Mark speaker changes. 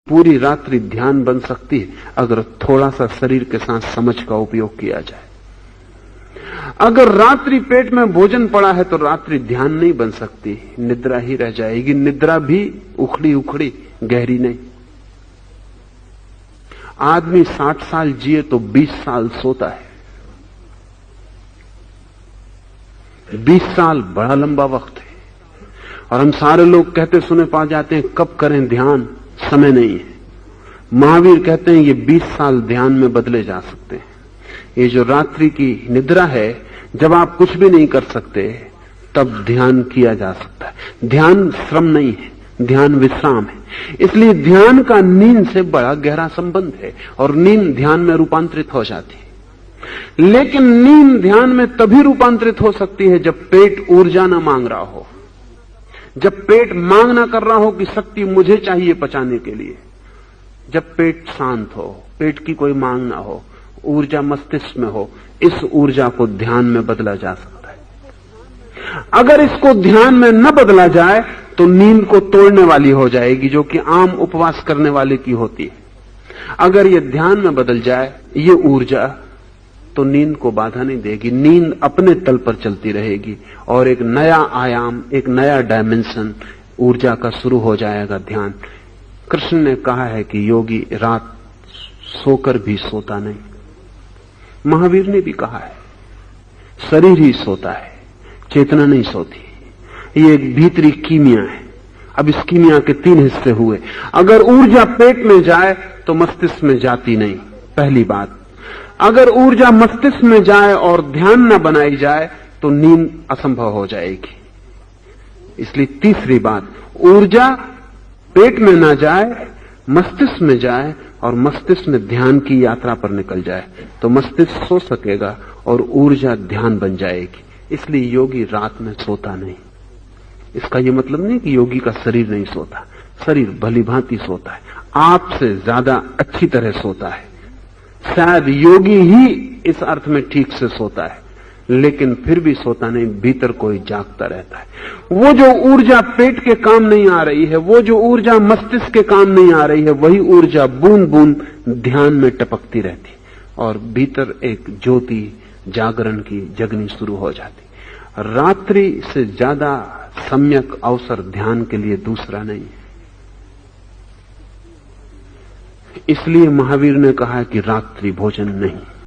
Speaker 1: पूरी रात्रि ध्यान बन सकती है अगर थोड़ा सा शरीर के साथ समझ का उपयोग किया जाए। अगर रात्रि पेट में भोजन पड़ा है तो रात्रि ध्यान नहीं बन सकती, निद्रा ही रह जाएगी। निद्रा भी उखड़ी उखड़ी, गहरी नहीं। आदमी 60 साल जिए तो 20 साल सोता है। 20 साल बड़ा लंबा वक्त है। और हम सारे लोग कहते सुने पा जाते हैं कब करें ध्यान, समय नहीं है। महावीर कहते हैं ये 20 साल ध्यान में बदले जा सकते हैं। ये जो रात्रि की निद्रा है, जब आप कुछ भी नहीं कर सकते तब ध्यान किया जा सकता है। ध्यान श्रम नहीं है, ध्यान विश्राम है। इसलिए ध्यान का नींद से बड़ा गहरा संबंध है और नींद ध्यान में रूपांतरित हो जाती है। लेकिन नींद ध्यान में तभी रूपांतरित हो सकती है जब पेट ऊर्जा न मांग रहा हो, जब पेट मांग ना कर रहा हो कि शक्ति मुझे चाहिए पचाने के लिए, जब पेट शांत हो, पेट की कोई मांग ना हो, ऊर्जा मस्तिष्क में हो। इस ऊर्जा को ध्यान में बदला जा सकता है। अगर इसको ध्यान में न बदला जाए तो नींद को तोड़ने वाली हो जाएगी, जो कि आम उपवास करने वाले की होती है। अगर ये ध्यान में बदल जाए ये ऊर्जा, तो नींद को बाधा नहीं देगी। नींद अपने तल पर चलती रहेगी और एक नया आयाम, एक नया डायमेंशन ऊर्जा का शुरू हो जाएगा ध्यान। कृष्ण ने कहा है कि योगी रात सोकर भी सोता नहीं। महावीर ने भी कहा है शरीर ही सोता है, चेतना नहीं सोती। ये एक भीतरी कीमिया है। अब इस कीमिया के 3 हिस्से हुए। अगर ऊर्जा पेट में जाए तो मस्तिष्क में जाती नहीं, पहली बात। अगर ऊर्जा मस्तिष्क में जाए और ध्यान न बनाई जाए तो नींद असंभव हो जाएगी। इसलिए तीसरी बात, ऊर्जा पेट में ना जाए, मस्तिष्क में जाए और मस्तिष्क में ध्यान की यात्रा पर निकल जाए तो मस्तिष्क सो सकेगा और ऊर्जा ध्यान बन जाएगी। इसलिए योगी रात में सोता नहीं। इसका यह मतलब नहीं कि योगी का शरीर नहीं सोता, शरीर भली भांति सोता है, आपसे ज्यादा अच्छी तरह सोता है। शायद योगी ही इस अर्थ में ठीक से सोता है, लेकिन फिर भी सोता नहीं, भीतर कोई जागता रहता है। वो जो ऊर्जा पेट के काम नहीं आ रही है, वो जो ऊर्जा मस्तिष्क के काम नहीं आ रही है, वही ऊर्जा बूंद बूंद ध्यान में टपकती रहती और भीतर एक ज्योति जागरण की जगनी शुरू हो जाती। रात्रि से ज्यादा सम्यक अवसर ध्यान के लिए दूसरा नहीं है। इसलिए महावीर ने कहा कि रात्रि भोजन नहीं।